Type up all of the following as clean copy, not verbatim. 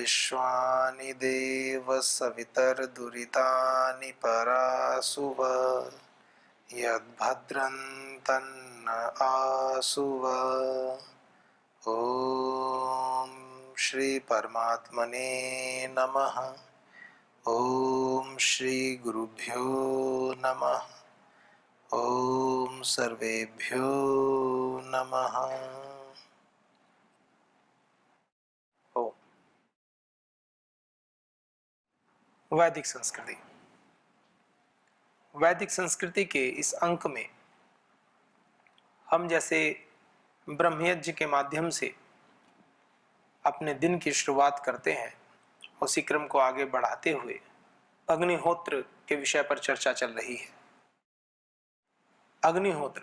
विश्वानि देव सवितर्दुरितानि परासुव यद्भद्रं तन्न आसुव। ओम श्री परमात्मने नमः। ओम श्री गुरुभ्यो नमः। ओम सर्वेभ्यो नमः। ओम। वैदिक संस्कृति। वैदिक संस्कृति के इस अंक में हम जैसे ब्रह्मयज्ञ के माध्यम से अपने दिन की शुरुआत करते हैं, उसी क्रम को आगे बढ़ाते हुए अग्निहोत्र के विषय पर चर्चा चल रही है। अग्निहोत्र,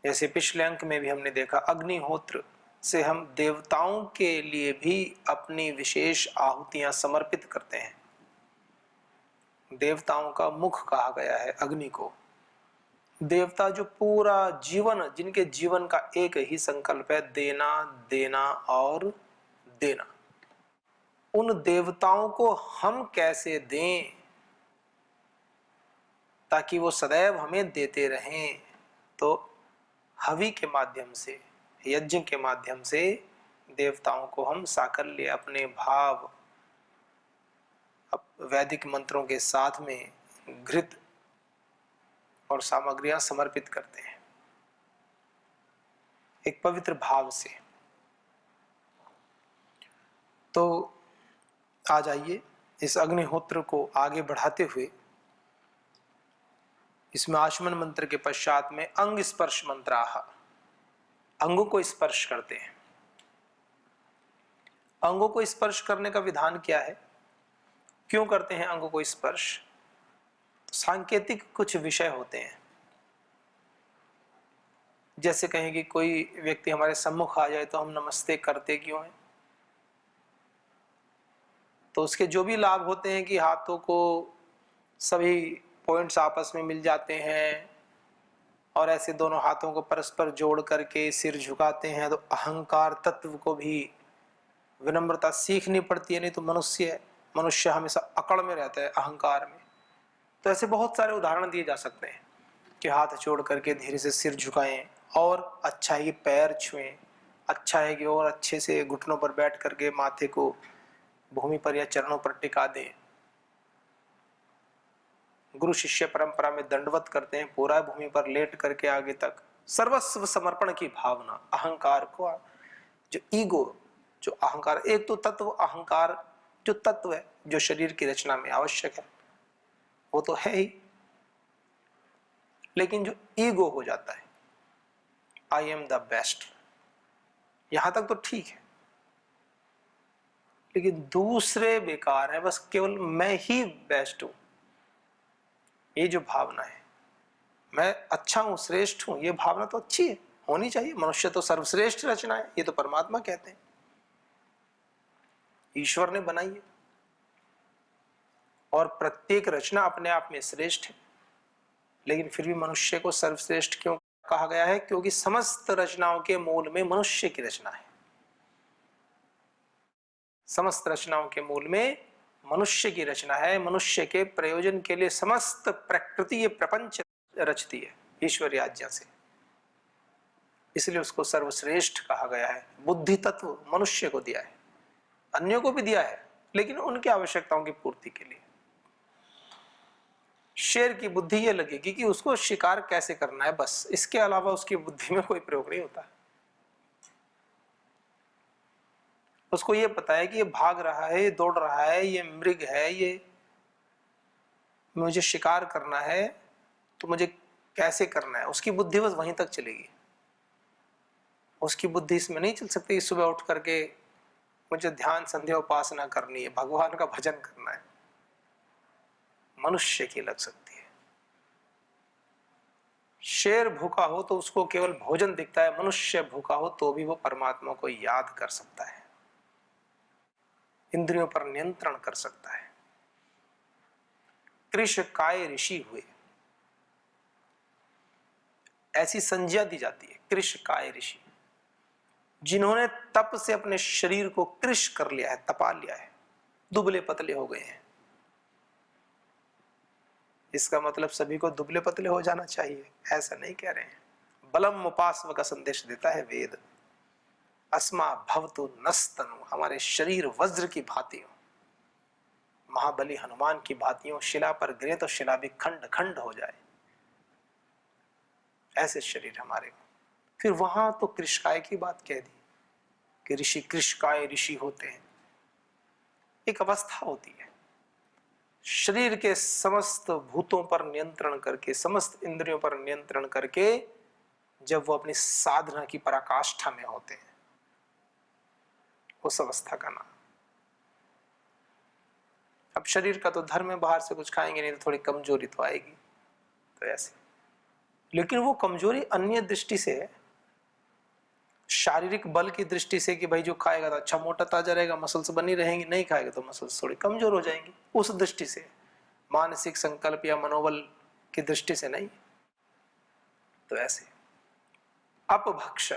जैसे पिछले अंक में भी हमने देखा, अग्निहोत्र से हम देवताओं के लिए भी अपनी विशेष आहुतियां समर्पित करते हैं। देवताओं का मुख कहा गया है अग्नि को। देवता जो पूरा जीवन, जिनके जीवन का एक ही संकल्प है, देना देना और देना, उन देवताओं को हम कैसे दें ताकि वो सदैव हमें देते रहें। तो हवि के माध्यम से, यज्ञ के माध्यम से देवताओं को हम साकल्य, अपने भाव, वैदिक मंत्रों के साथ में घृत और सामग्रियां समर्पित करते हैं एक पवित्र भाव से। तो आ जाइए इस अग्निहोत्र को आगे बढ़ाते हुए इसमें आचमन मंत्र के पश्चात में अंग स्पर्श मंत्राह, अंगों को स्पर्श करते हैं। अंगों को स्पर्श करने का विधान क्या है, क्यों करते हैं अंगों को स्पर्श? सांकेतिक कुछ विषय होते हैं। जैसे कहें कि कोई व्यक्ति हमारे सम्मुख आ जाए तो हम नमस्ते करते क्यों हैं? तो उसके जो भी लाभ होते हैं कि हाथों को सभी पॉइंट्स आपस में मिल जाते हैं और ऐसे दोनों हाथों को परस्पर जोड़ करके सिर झुकाते हैं, तो अहंकार तत्व को भी विनम्रता सीखनी पड़ती है, नहीं तो मनुष्य हमेशा अकड़ में रहता है, अहंकार में। तो ऐसे बहुत सारे उदाहरण दिए जा सकते हैं कि हाथ जोड़ करके धीरे से सिर झुकाएं, और अच्छा है कि पैर छुएं, अच्छा है कि और अच्छे से घुटनों पर बैठ करके माथे को भूमि पर या चरणों पर टिका दें। गुरु शिष्य परंपरा में दंडवत करते हैं, पूरा भूमि पर लेट करके आगे तक सर्वस्व समर्पण की भावना। अहंकार को, जो ईगो, जो अहंकार, एक तो तत्व अहंकार जो तत्व है, जो शरीर की रचना में आवश्यक है, वो तो है ही, लेकिन जो ईगो हो जाता है, आई एम द बेस्ट, यहां तक तो ठीक है, लेकिन दूसरे बेकार है, बस केवल मैं ही बेस्ट हूं, ये जो भावना है, मैं अच्छा हूं, श्रेष्ठ हूं, ये भावना तो अच्छी है, होनी चाहिए। मनुष्य तो सर्वश्रेष्ठ रचना है, ये तो परमात्मा कहते हैं, ईश्वर ने बनाई है, और प्रत्येक रचना अपने आप में श्रेष्ठ है। लेकिन फिर भी मनुष्य को सर्वश्रेष्ठ क्यों कहा गया है? क्योंकि समस्त रचनाओं के मूल में मनुष्य की रचना है। समस्त रचनाओं के मूल में मनुष्य की रचना है। मनुष्य के प्रयोजन के लिए समस्त प्रकृति, ये प्रपंच रचती है ईश्वरी आज्ञा से, इसलिए उसको सर्वश्रेष्ठ कहा गया है। बुद्धि तत्व मनुष्य को दिया है, अन्यों को भी दिया है, लेकिन उनकी आवश्यकताओं की पूर्ति के लिए। शेर की बुद्धि ये लगेगी कि उसको शिकार कैसे करना है, बस, इसके अलावा उसकी बुद्धि में कोई प्रयोग नहीं होता। उसको ये पता है कि ये भाग रहा है, ये दौड़ रहा है, ये मृग है, ये मुझे शिकार करना है, तो मुझे कैसे करना है, उसकी बुद्धि बस वहीं तक चलेगी। उसकी बुद्धि इसमें नहीं चल सकती सुबह उठ करके मुझे ध्यान संध्या उपासना करनी है, भगवान का भजन करना है। मनुष्य की लग सकती है। शेर भूखा हो तो उसको केवल भोजन दिखता है, मनुष्य भूखा हो तो भी वो परमात्मा को याद कर सकता है, इंद्रियों पर नियंत्रण कर सकता है। कृशकाय ऋषि हुए, ऐसी संज्ञा दी जाती है, कृशकाय ऋषि। जिन्होंने तप से अपने शरीर को कृश कर लिया है, तपा लिया है, दुबले पतले हो गए हैं। इसका मतलब सभी को दुबले पतले हो जाना चाहिए, ऐसा नहीं कह रहे हैं। बलम उपासव का संदेश देता है वेद। अस्मा भवतु नस्तनु, हमारे शरीर वज्र की भांति हो, महाबली हनुमान की भांति हो, शिला पर गिरे तो शिला भी खंड खंड हो जाए, ऐसे शरीर हमारे हो। फिर वहां तो कृष्काय की बात कह दी कि ऋषि कृष्काय ऋषि होते हैं। एक अवस्था होती है, शरीर के समस्त भूतों पर नियंत्रण करके, समस्त इंद्रियों पर नियंत्रण करके जब वो अपनी साधना की पराकाष्ठा में होते हैं, उस अवस्था का नाम। अब शरीर का तो धर्म है, बाहर से कुछ खाएंगे नहीं तो थोड़ी कमजोरी तो आएगी, तो ऐसे। लेकिन वो कमजोरी अन्य दृष्टि से है, शारीरिक बल की दृष्टि से कि भाई जो खाएगा तो अच्छा मोटा ताजा रहेगा, मसल्स बनी रहेंगी, नहीं खाएगा तो मसल्स थोड़ी कमजोर हो जाएंगी, उस दृष्टि से। मानसिक संकल्प या मनोबल की दृष्टि से नहीं। तो ऐसे अपभक्ष,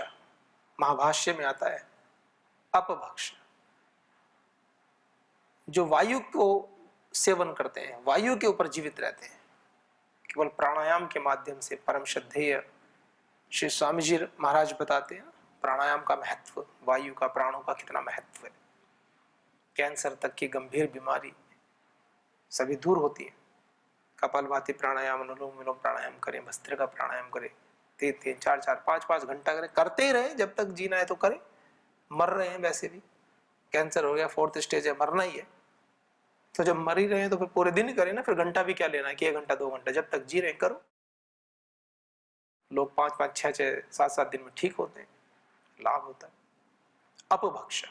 महाभाष्य में आता है अपभक्ष, जो वायु को सेवन करते हैं, वायु के ऊपर जीवित रहते हैं, केवल प्राणायाम के माध्यम से। परम श्रद्धेय श्री स्वामी जी महाराज बताते हैं प्राणायाम का महत्व, वायु का, प्राणों का कितना महत्व है। कैंसर तक की गंभीर बीमारी सभी दूर होती है। कपालभाति प्राणायाम, अनुलोम विलोम प्राणायाम करें, भस्त्रिका प्राणायाम करें, 3-3, 4-4, 5-5 घंटा करें, करते ही रहे जब तक जीना है तो करें। मर रहे हैं वैसे भी, कैंसर हो गया 4th स्टेज है, मरना ही है, तो जब मर ही रहे हैं तो फिर पूरे दिन ही करें ना, फिर घंटा भी क्या लेना है कि 1 घंटा 2 घंटा, जब तक जी रहे करो। लोग 5-5, 6-6, 7-7 दिन में ठीक होते हैं, लाभ होता है। अपभक्ष,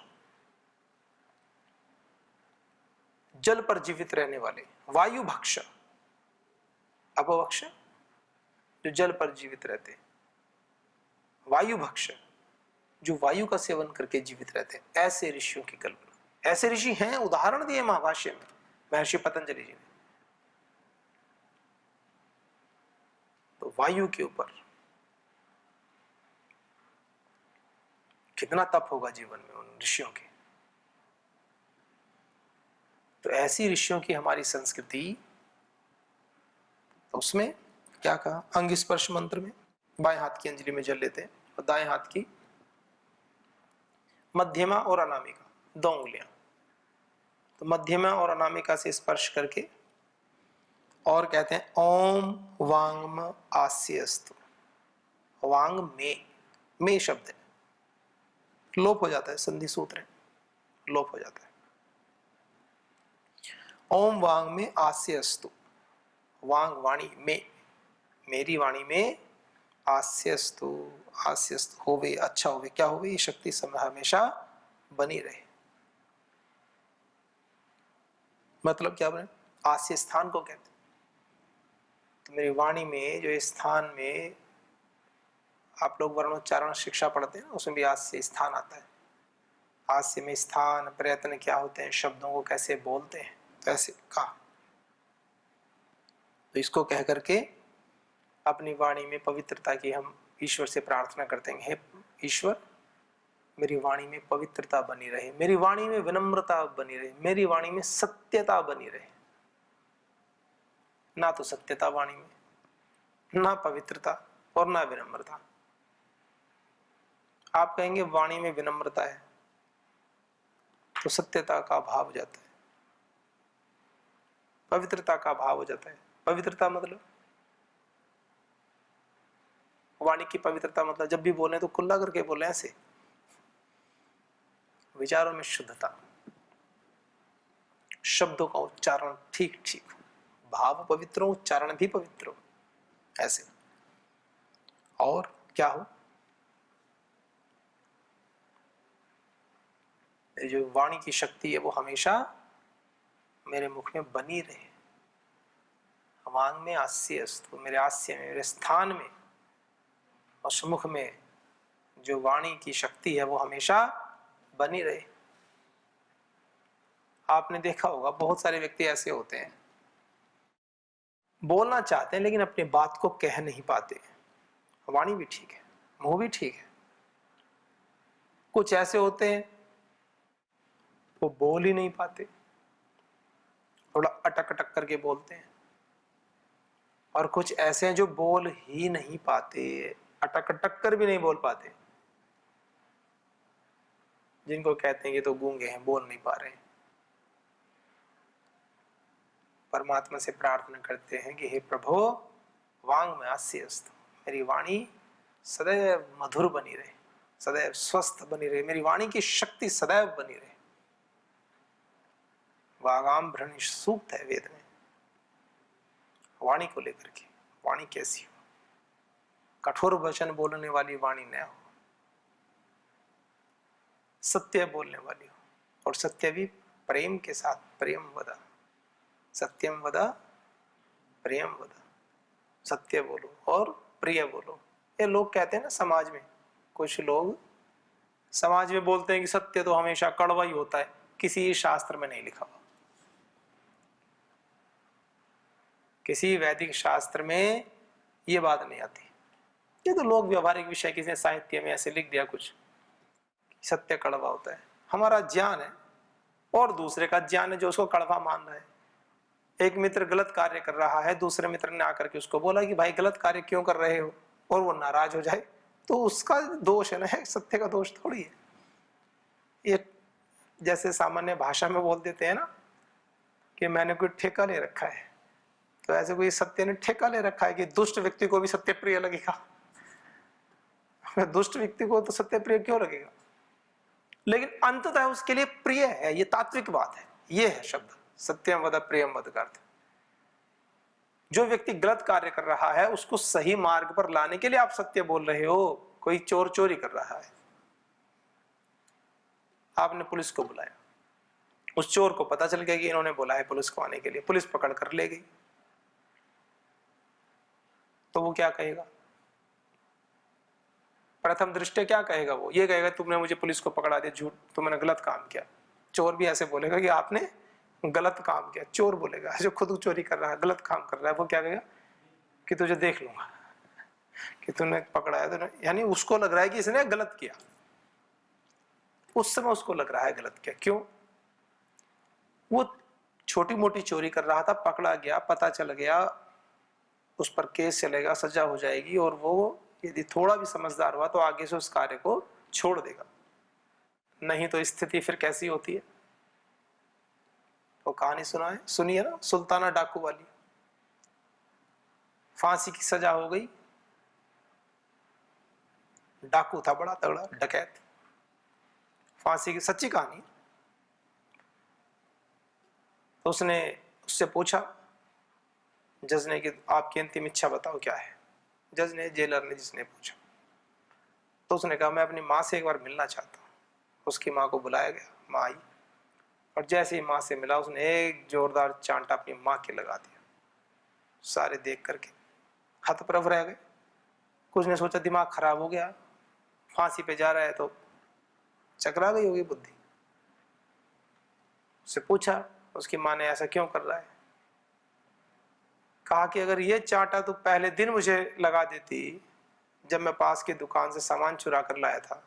जल पर जीवित रहने वाले। वायु भक्ष, अपभक्ष जो जल पर जीवित रहते हैं। वायु भक्ष जो वायु का सेवन करके जीवित रहते हैं। ऐसे ऋषियों की कल्पना, ऐसे ऋषि हैं, उदाहरण दिए महाभाष्य में महर्षि पतंजलि जी ने। तो वायु के ऊपर कितना तप होगा जीवन में उन ऋषियों के। तो ऐसी ऋषियों की हमारी संस्कृति, तो उसमें क्या कहा अंग स्पर्श मंत्र में, बाएं हाथ की अंजलि में जल लेते हैं और दाएं हाथ की मध्यमा और अनामिका 2 उंगलियां, तो मध्यमा और अनामिका से स्पर्श करके और कहते हैं ओम वांगम आस्यस्तु। वांग में शब्द है, लोप हो जाता है, संधि सूत्र है, लोप हो जाता है। ओम वांग में आस्यस्तु, वांग वाणी में, मेरी वाणी में, आस्यस्तु, आस्यस्तु होवे, अच्छा होवे, क्या होवे, ये शक्ति समय हमेशा बनी रहे। मतलब क्या बने, आस्य स्थान को कहते हैं। तो मेरी वाणी में जो स्थान में आप लोग वर्णोच्चारण शिक्षा पढ़ते हैं, उसमें भी आस्य स्थान आता है। आस्य में स्थान, प्रयत्न क्या होते हैं, शब्दों को कैसे बोलते हैं, तो ऐसे कहा। तो इसको कह करके अपनी वाणी में पवित्रता की हम ईश्वर से प्रार्थना करते हैं। हे ईश्वर, मेरी वाणी में पवित्रता बनी रहे, मेरी वाणी में विनम्रता बनी रहे, मेरी वाणी में सत्यता बनी रहे। ना तो सत्यता वाणी में, ना पवित्रता और ना विनम्रता। आप कहेंगे वाणी में विनम्रता है तो सत्यता का अभाव हो जाता है, पवित्रता का अभाव हो जाता है। पवित्रता मतलब वाणी की पवित्रता मतलब जब भी बोले तो खुला करके बोले, ऐसे विचारों में शुद्धता, शब्दों का उच्चारण ठीक ठीक, भाव पवित्र हो, उच्चारण भी पवित्र हो, ऐसे। और क्या हो, जो वाणी की शक्ति है वो हमेशा मेरे मुख में बनी रहे। वांग में आस्य अस्तु, मेरे आस्य में, मेरे स्थान में, उस मुख में जो वाणी की शक्ति है वो हमेशा बनी रहे। आपने देखा होगा बहुत सारे व्यक्ति ऐसे होते हैं, बोलना चाहते हैं लेकिन अपनी बात को कह नहीं पाते। वाणी भी ठीक है, मुंह भी ठीक है, कुछ ऐसे होते हैं वो बोल ही नहीं पाते, थोड़ा अटक अटक करके बोलते हैं, और कुछ ऐसे हैं जो बोल ही नहीं पाते, अटक अटक कर भी नहीं बोल पाते, जिनको कहते हैं कि तो गूंगे हैं, बोल नहीं पा रहे हैं। परमात्मा से प्रार्थना करते हैं कि हे प्रभु वांग में आस्यस्त, मेरी वाणी सदैव मधुर बनी रहे, सदैव स्वस्थ बनी रहे, मेरी वाणी की शक्ति सदैव बनी रहे। वागाम भ्रणी सूक्त है वेद में वाणी को लेकर के, वाणी कैसी हो, कठोर वचन बोलने वाली वाणी न हो, सत्य बोलने वाली हो, और सत्य भी प्रेम के साथ, प्रेम वदा, सत्यम वदा प्रियम वदा, सत्य बोलो और प्रिय बोलो। ये लोग कहते हैं ना समाज में, कुछ लोग समाज में बोलते हैं कि सत्य तो हमेशा कड़वा ही होता है, किसी शास्त्र में नहीं लिखा हुआ, किसी वैदिक शास्त्र में ये बात नहीं आती। ये तो लोग व्यवहारिक विषय, किसी ने साहित्य में ऐसे लिख दिया कुछ, सत्य कड़वा होता है। हमारा ज्ञान है और दूसरे का ज्ञान है जो उसको कड़वा मान रहा है। एक मित्र गलत कार्य कर रहा है, दूसरे मित्र ने आकर के उसको बोला कि भाई गलत कार्य क्यों कर रहे हो, और वो नाराज हो जाए तो उसका दोष है ना, सत्य का दोष थोड़ी है। ये जैसे सामान्य भाषा में बोल देते हैं ना कि मैंने कोई ठेका ले रखा है, तो ऐसे कोई सत्य ने ठेका ले रखा है कि दुष्ट व्यक्ति को भी सत्य प्रिय लगेगा। दुष्ट व्यक्ति को तो सत्य प्रिय क्यों लगेगा, लेकिन अंततः उसके लिए प्रिय है, ये तात्विक बात है। ये है शब्द सत्यम वद प्रियम वद का अर्थ। जो व्यक्ति गलत कार्य कर रहा है उसको सही मार्ग पर लाने के लिए आप सत्य बोल रहे हो। कोई चोर चोरी कर रहा है, आपने पुलिस को बुलाया, उस चोर को पता चल गया कि इन्होंने बोला है पुलिस को आने के लिए, पुलिस पकड़ कर ले गई, तो वो क्या कहेगा? प्रथम दृष्टया क्या कहेगा? वो ये कहेगा तुमने मुझे पुलिस को पकड़ा दिया, झूठ, तुमने गलत काम किया। चोर भी ऐसे बोलेगा कि आपने गलत काम किया। चोर बोलेगा, जो खुद चोरी कर रहा है, गलत काम कर रहा है, वो क्या कहेगा कि तुझे देख लूंगा कि तूने पकड़ा है, तूने, यानी उसको लग रहा है कि इसने गलत किया। उस समय उसको लग रहा है गलत किया। क्यों? वो छोटी मोटी चोरी कर रहा था, पकड़ा गया, पता चल गया, उस पर केस चलेगा, सजा हो जाएगी, और वो यदि थोड़ा भी समझदार हुआ तो आगे से उस कार्य को छोड़ देगा। नहीं तो स्थिति फिर कैसी होती है? वो कहानी सुनी है ना, सुल्ताना डाकू वाली। फांसी की सजा हो गई, डाकू था बड़ा तगड़ा डकैत, फांसी की सच्ची कहानी। तो उसने उससे पूछा जज ने कि आपकी अंतिम इच्छा बताओ क्या है। जज ने, जेलर ने, जिसने पूछा, तो उसने कहा मैं अपनी माँ से एक बार मिलना चाहता हूँ। उसकी माँ को बुलाया गया, माँ आई, और जैसे ही माँ से मिला उसने एक जोरदार चांटा अपनी माँ के लगा दिया। सारे देख करके हतप्रभ रह गए। कुछ ने सोचा दिमाग खराब हो गया, फांसी पे जा रहा है तो चकरा गई होगी बुद्धि। उससे पूछा उसकी माँ ने ऐसा क्यों कर रहा है? कहा कि अगर ये चांटा तो पहले दिन मुझे लगा देती जब मैं पास की दुकान से सामान चुरा कर लाया था,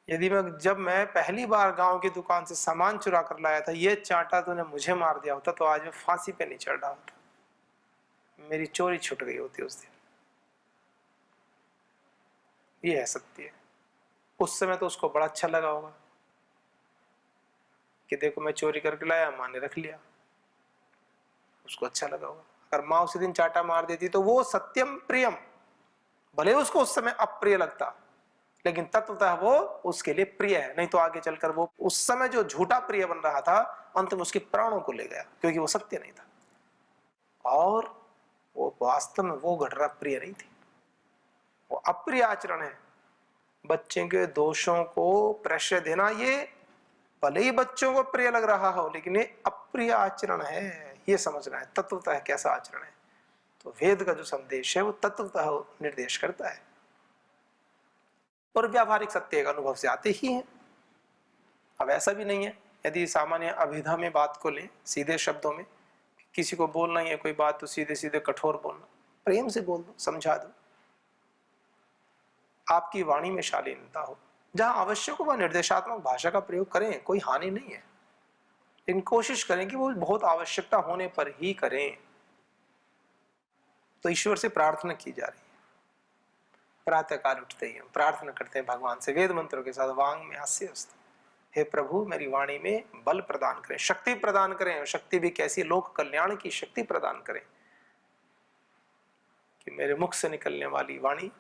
यदि जब मैं पहली बार गांव की दुकान से सामान चुरा कर लाया था, ये चांटा तूने मुझे मार दिया होता तो आज मैं फांसी पे नहीं चढ़ रहा होता, मेरी चोरी छूट गई होती उस दिन। ये है सत्य। उस समय तो उसको बड़ा अच्छा लगा होगा कि देखो मैं चोरी करके लाया, माँ ने रख लिया, उसको अच्छा लगा होगा। अगर माँ उसी दिन चांटा मार देती तो वो सत्यम प्रियम, भले उसको उस समय अप्रिय लगता, लेकिन तत्वतः वो उसके लिए प्रिय है। नहीं तो आगे चलकर वो उस समय जो झूठा प्रिय बन रहा था अंत में उसके प्राणों को ले गया, क्योंकि वो सत्य नहीं था, और वो वास्तव में वो घटना प्रिय नहीं थी, वो अप्रिय आचरण है। बच्चे के दोषों को प्रश्रय देना, ये भले ही बच्चों को प्रिय लग रहा हो, लेकिन ये अप्रिय आचरण है। ये समझना है तत्वतः कैसा आचरण है। तो वेद का जो संदेश है वो तत्वतः निर्देश करता है, और व्यावहारिक सत्य का अनुभव से आते ही हैं। अब ऐसा भी नहीं है, यदि सामान्य अभिधा में बात को लें, सीधे शब्दों में किसी को बोलना ही है कोई बात, तो सीधे सीधे कठोर बोलना, प्रेम से बोल दो, समझा दो। आपकी वाणी में शालीनता हो। जहां आवश्यक हो वह निर्देशात्मक भाषा का प्रयोग करें, कोई हानि नहीं है, लेकिन कोशिश करें कि वो बहुत आवश्यकता होने पर ही करें। तो ईश्वर से प्रार्थना की जा रही है। प्रातःकाल उठते ही हम प्रार्थना करते हैं भगवान से वेद मंत्रों के साथ, वांग में हास्य अस्तु, हे प्रभु मेरी वाणी में बल प्रदान करें, शक्ति प्रदान करें। शक्ति भी कैसी, लोक कल्याण की शक्ति प्रदान करें, कि मेरे मुख से निकलने वाली वाणी,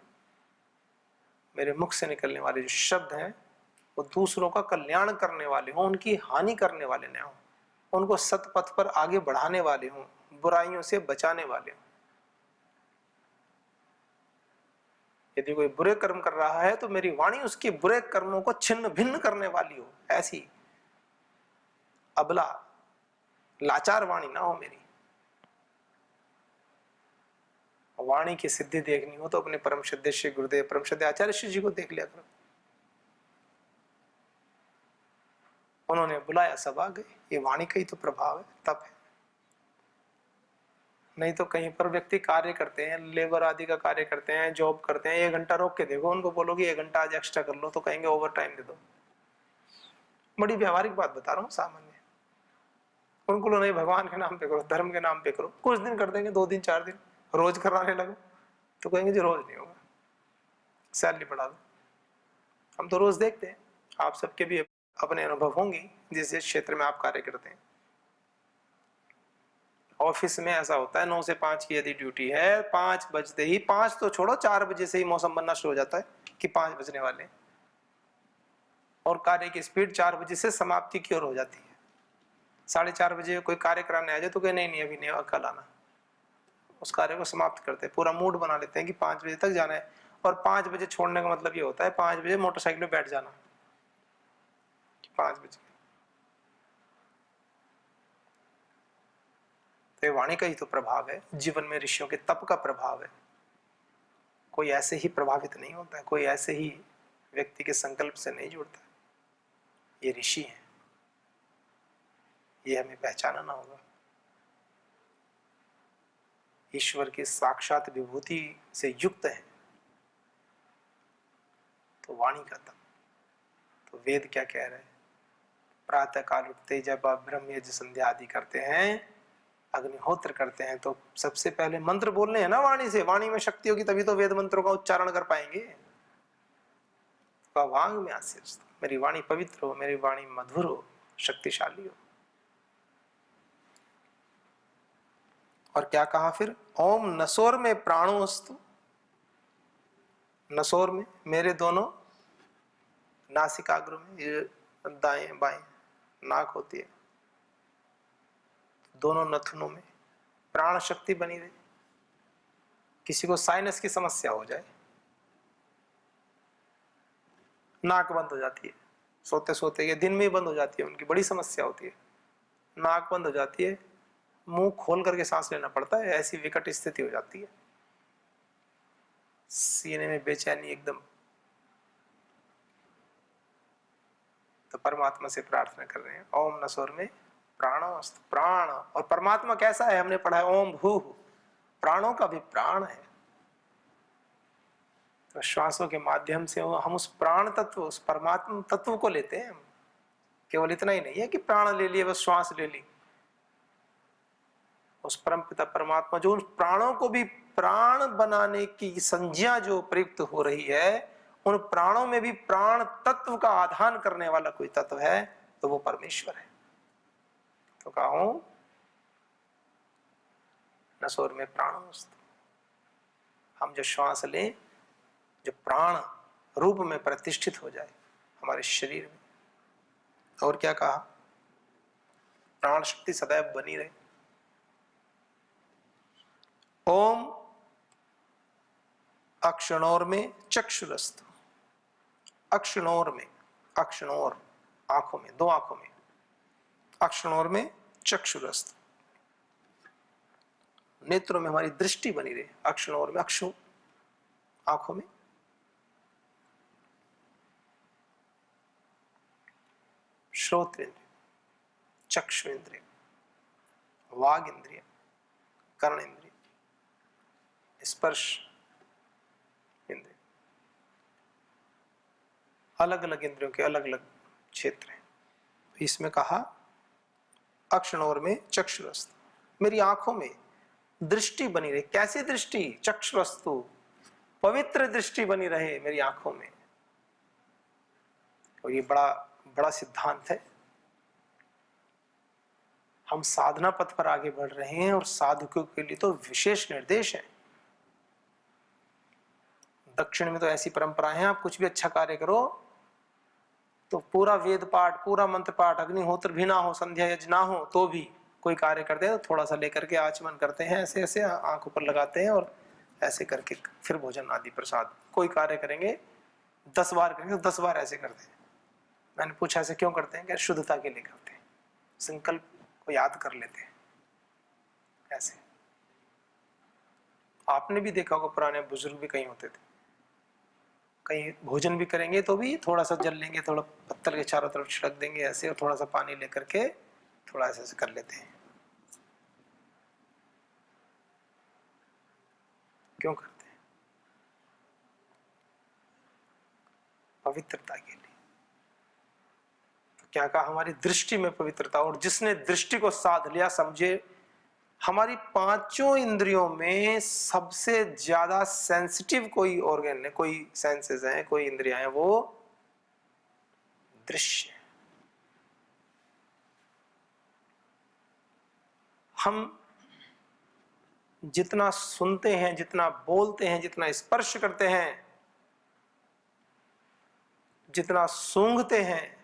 मेरे मुख से निकलने वाले जो शब्द हैं वो दूसरों का कल्याण करने वाले हों, उनकी हानि करने वाले न हों, उनको सतपथ पर आगे बढ़ाने वाले हों, बुराइयों से बचाने वाले हों। यदि कोई बुरे कर्म कर रहा है तो मेरी वाणी उसके बुरे कर्मों को छिन्न भिन्न करने वाली हो, ऐसी अबला लाचार वाणी ना हो मेरी। वाणी की सिद्धि देखनी हो तो अपने परम श्रद्धेय श्री गुरुदेव परम श्रद्धेय आचार्य श्री जी को देख लिया करो। उन्होंने बुलाया, सब आ गए। ये वाणी का ही तो प्रभाव है, तप है। नहीं तो कहीं पर व्यक्ति कार्य करते हैं, लेबर आदि का कार्य करते हैं, जॉब करते हैं, 1 घंटा रोक के देखो, उनको बोलोगे 1 घंटा आज एक्स्ट्रा कर लो तो कहेंगे ओवर टाइम दे दो। बड़ी व्यवहारिक बात बता रहा हूँ, सामान्य। उनको नहीं, भगवान के नाम पे करो, धर्म के नाम पे करो। कुछ दिन कर देंगे, 2 दिन 4 दिन, रोज कराने लगो तो कहेंगे जी रोज नहीं होगा, सैलरी बढ़ा दो। हम तो रोज देखते हैं, आप सबके भी अपने अनुभव होंगे जिस क्षेत्र में आप कार्य करते हैं। ऑफिस में ऐसा होता है, 9 से 5 की यदि ड्यूटी है, 5 बजते ही, 5 तो छोड़ो, 4 बजे से ही मौसम बनना शुरू हो जाता है कि 5 बजने वाले, और कार्य की स्पीड 4 बजे से समाप्ति की ओर हो जाती है। 4:30 बजे कोई कार्य कराने आ जाए तो कहे नहीं नहीं अभी नहीं, कल आना। उस कार्य को समाप्त करते हैं, पूरा मूड बना लेते हैं कि 5 बजे तक जाना है, और 5 बजे छोड़ने का मतलब ये होता है 5 बजे मोटरसाइकिल पे बैठ जाना, 5 बजे। तो वाणी का ही तो प्रभाव है, जीवन में ऋषियों के तप का प्रभाव है। कोई ऐसे ही प्रभावित नहीं होता है, कोई ऐसे ही व्यक्ति के संकल्प से नहीं जुड़ता है। ये ऋषि हैं, ये हमें पहचानना होगा। ईश्वर की साक्षात विभूति से युक्त है तो वाणी का तप। तो वेद क्या कह रहे हैं? प्रातः काल उठते जब आप ब्रह्म यज्ञ संध्या आदि करते हैं, अग्निहोत्र करते हैं, तो सबसे पहले मंत्र बोलने हैं ना वाणी से। वाणी में शक्ति होगी तभी तो वेद मंत्रों का उच्चारण कर पाएंगे। तो वांग में हास्य, मेरी वाणी पवित्र हो, मेरी वाणी मधुर हो, शक्तिशाली हो। और क्या कहा फिर? ओम नसोर में प्राणोस्तु। नसोर में, मेरे दोनों नासिकाग्र में, ये दाएं बाएं नाक होती है, दोनों नथुनों में प्राण शक्ति बनी रहे। किसी को साइनस की समस्या हो जाए, नाक बंद हो जाती है, सोते सोते ये दिन में ही बंद हो जाती है, उनकी बड़ी समस्या होती है, नाक बंद हो जाती है, मुंह खोल करके सांस लेना पड़ता है, ऐसी विकट स्थिति हो जाती है, सीने में बेचैनी एकदम। तो परमात्मा से प्रार्थना कर रहे हैं, ओम नसोर में प्राणोस्तु। प्राण, और परमात्मा कैसा है हमने पढ़ा है, ओम भू, प्राणों का भी प्राण है। तो श्वासों के माध्यम से हम उस प्राण तत्व, उस परमात्मा तत्व को लेते हैं। केवल इतना ही नहीं है कि प्राण ले लिए, बस श्वास ले ली। उस परम पिता परमात्मा जो उन प्राणों को भी प्राण बनाने की संज्ञा जो प्रयुक्त हो रही है, उन प्राणों में भी प्राण तत्व का आधान करने वाला कोई तत्व है तो वो परमेश्वर है। तो कहा नसोर में प्राणोस्तु। हम जो श्वास लें, जो प्राण रूप में प्रतिष्ठित हो जाए हमारे शरीर में। और क्या कहा? प्राण शक्ति सदैव बनी रहे। ओम अक्षणोर में चक्षुरस्तु। अक्षणोर में, अक्षणोर आंखों में, 2 आंखों में, अक्षणोर में चक्षुरस्तु, नेत्रों में हमारी दृष्टि बनी रहे। अक्षणोर में, अक्षु आंखों में, श्रोत्र इंद्रिय, चक्षु इंद्रिय, वाग इंद्रिय, कर्ण इंद्रिय, स्पर्श इंद्रिय, अलग अलग इंद्रियों के अलग अलग क्षेत्र हैं। इसमें कहा अक्षणोर में चक्षुरस्तु, मेरी आंखों में दृष्टि बनी रहे। कैसी दृष्टि? चक्षुरस्तु, पवित्र दृष्टि बनी रहे मेरी आंखों में। और ये बड़ा बड़ा सिद्धांत है। हम साधना पथ पर आगे बढ़ रहे हैं और साधकों के लिए तो विशेष निर्देश है। दक्षिण में तो ऐसी परंपराएं हैं, आप कुछ भी अच्छा कार्य करो तो पूरा वेद पाठ, पूरा मंत्र पाठ, अग्निहोत्र भी ना हो, संध्या यज्ञ ना हो, तो भी कोई कार्य करते हैं तो थोड़ा सा लेकर के आचमन करते हैं, ऐसे ऐसे आंख ऊपर लगाते हैं और ऐसे करके फिर भोजन आदि प्रसाद। कोई कार्य करेंगे 10 बार करेंगे तो 10 बार ऐसे करते हैं। मैंने पूछा ऐसे क्यों करते हैं? क्या शुद्धता के लिए करते हैं, संकल्प को याद कर लेते हैं। ऐसे आपने भी देखा होगा, पुराने बुजुर्ग भी कहीं होते थे, कहीं भोजन भी करेंगे तो भी थोड़ा सा जल लेंगे, थोड़ा पत्तल के चारों तरफ छिड़क देंगे ऐसे, और थोड़ा सा पानी लेकर के थोड़ा ऐसे ऐसे कर लेते हैं। क्यों करते हैं? पवित्रता के लिए। तो क्या कहा? हमारी दृष्टि में पवित्रता। और जिसने दृष्टि को साध लिया, समझे हमारी पांचों इंद्रियों में सबसे ज्यादा सेंसिटिव कोई ऑर्गन है, कोई सेंसेस हैं, कोई इंद्रियां हैं, वो दृश्य। हम जितना सुनते हैं, जितना बोलते हैं, जितना स्पर्श करते हैं, जितना सूंघते हैं,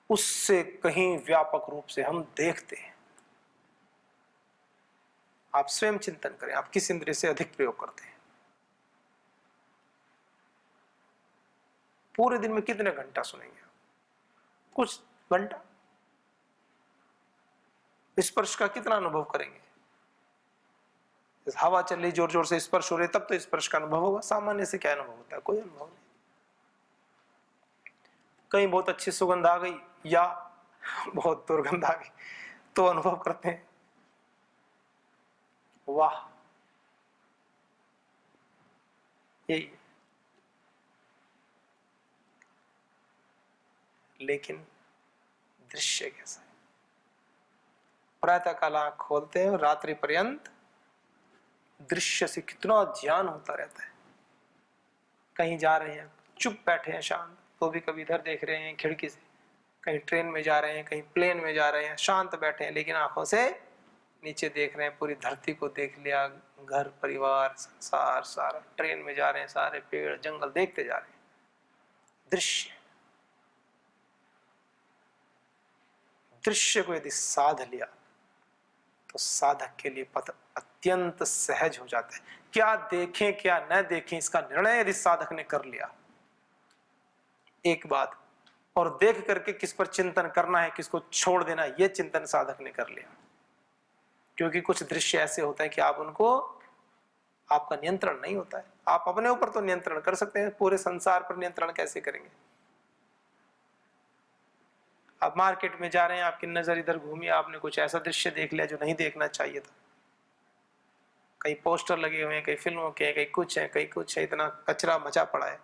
उससे कहीं व्यापक रूप से हम देखते हैं। आप स्वयं चिंतन करें, आप किस इंद्रिय से अधिक प्रयोग करते हैं? पूरे दिन में कितने घंटा सुनेंगे? कुछ घंटा। स्पर्श का कितना अनुभव करेंगे? हवा चल रही, जोर जोर से स्पर्श हो रहे, तब तो स्पर्श का अनुभव होगा। सामान्य से क्या अनुभव होता है? कोई अनुभव नहीं। कहीं बहुत अच्छी सुगंध आ गई या बहुत दुर्गंध आ गई तो अनुभव करते हैं, वाह, यही। लेकिन दृश्य कैसा है? प्रातः काल आंख खोलते हैं और रात्रि पर्यंत दृश्य से कितना ज्ञान होता रहता है। कहीं जा रहे हैं, चुप बैठे हैं शांत, तो भी कभी इधर देख रहे हैं खिड़की से, कहीं ट्रेन में जा रहे हैं, कहीं प्लेन में जा रहे हैं, शांत बैठे हैं, लेकिन आंखों से नीचे देख रहे हैं, पूरी धरती को देख लिया, घर परिवार संसार सारा। ट्रेन में जा रहे हैं, सारे पेड़ जंगल देखते जा रहे हैं। दृश्य, दृश्य को यदि साध लिया तो साधक के लिए पथ अत्यंत सहज हो जाता है। क्या देखें क्या न देखें, इसका निर्णय यदि साधक ने कर लिया एक बात, और देख करके किस पर चिंतन करना है, किसको छोड़ देना है, यह चिंतन साधक ने कर लिया। क्योंकि कुछ दृश्य ऐसे होते हैं कि आप उनको, आपका नियंत्रण नहीं होता है। आप अपने ऊपर तो नियंत्रण कर सकते हैं, पूरे संसार पर नियंत्रण कैसे करेंगे? आप मार्केट में जा रहे हैं, आपकी नजर इधर घूमी, आपने कुछ ऐसा दृश्य देख लिया जो नहीं देखना चाहिए था। कई पोस्टर लगे हुए हैं, कई फिल्मों के, कई कुछ है, कई कुछ है, इतना कचरा मचा पड़ा है,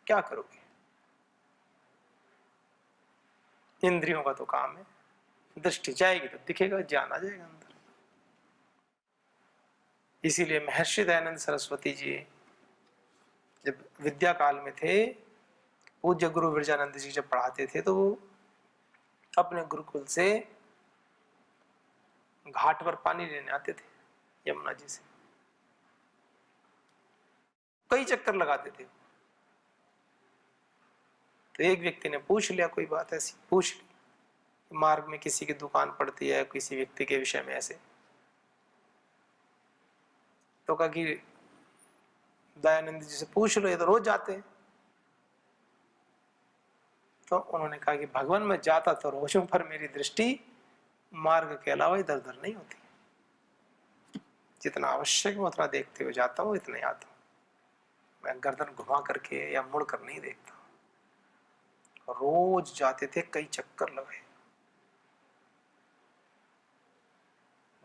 क्या करोगे? इंद्रियों का तो काम है, दृष्टि जाएगी तो दिखेगा, ज्ञान आ जाएगा अंदर। इसीलिए महर्षि दयानंद सरस्वती जी जब विद्या काल में थे, पूज्य गुरु विरजानंद जी जब पढ़ाते थे, तो वो अपने गुरुकुल से घाट पर पानी लेने आते थे, यमुना जी से। कई चक्कर लगाते थे। तो एक व्यक्ति ने पूछ लिया, कोई बात ऐसी पूछ ली, मार्ग में किसी की दुकान पड़ती है, किसी व्यक्ति के विषय में ऐसे, तो कहा कि दयानंद जी से पूछ लो, ये तो रोज जाते हैं। तो उन्होंने कहा कि भगवान, मैं जाता तो रोज हूं, पर मेरी दृष्टि मार्ग के अलावा इधर उधर नहीं होती। जितना आवश्यक है उतना देखते हुए जाता हूँ, इतना ही आता हूँ। मैं गर्दन घुमा करके या मुड़ कर नहीं देखता। रोज जाते थे, कई चक्कर लगाए।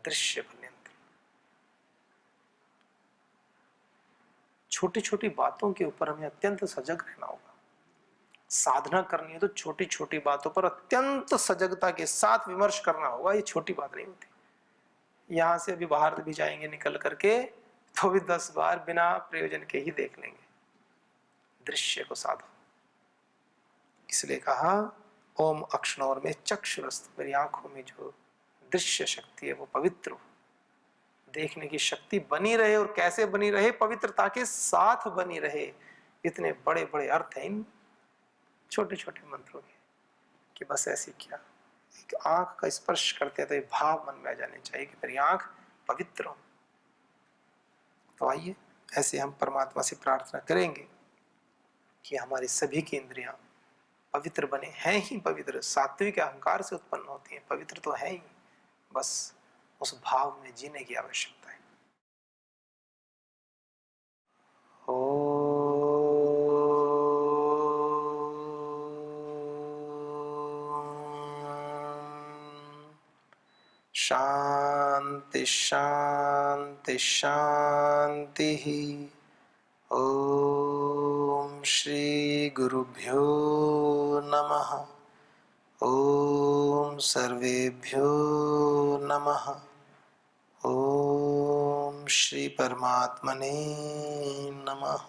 दृश्य पर नियंत्रण, छोटी छोटी बातों के ऊपर हमें अत्यंत सजग रहना होगा। साधना करनी है तो छोटी छोटी बातों पर अत्यंत सजगता के साथ विमर्श करना होगा। ये छोटी बात नहीं होती। यहां से अभी बाहर भी जाएंगे निकल करके तो भी 10 बार बिना प्रयोजन के ही देख लेंगे दृश्य को साधो। इसलिए कहा ओम अक्षणोर में चक्षुरस्तु, मेरी आंखों में जो दृश्य शक्ति है वो पवित्र हो, देखने की शक्ति बनी रहे। और कैसे बनी रहे? पवित्रता के साथ बनी रहे। इतने बड़े बड़े अर्थ हैं इन छोटे छोटे मंत्रों के कि बस ऐसी क्या, एक आंख का स्पर्श करते हैं तो ये भाव मन में आ जाने चाहिए कि मेरी आंख पवित्र हो। तो आइए ऐसे हम परमात्मा से प्रार्थना करेंगे कि हमारी सभी की इंद्रियां पवित्र बने। हैं ही पवित्र, सात्विक अहंकार से उत्पन्न होती हैं, पवित्र तो है ही, बस उस भाव में जीने की आवश्यकता है। शांति शांति शांति। ओम श्री गुरुभ्यो नमः। ओम सर्वेभ्यो नमः। ओम श्री परमात्मने नमः।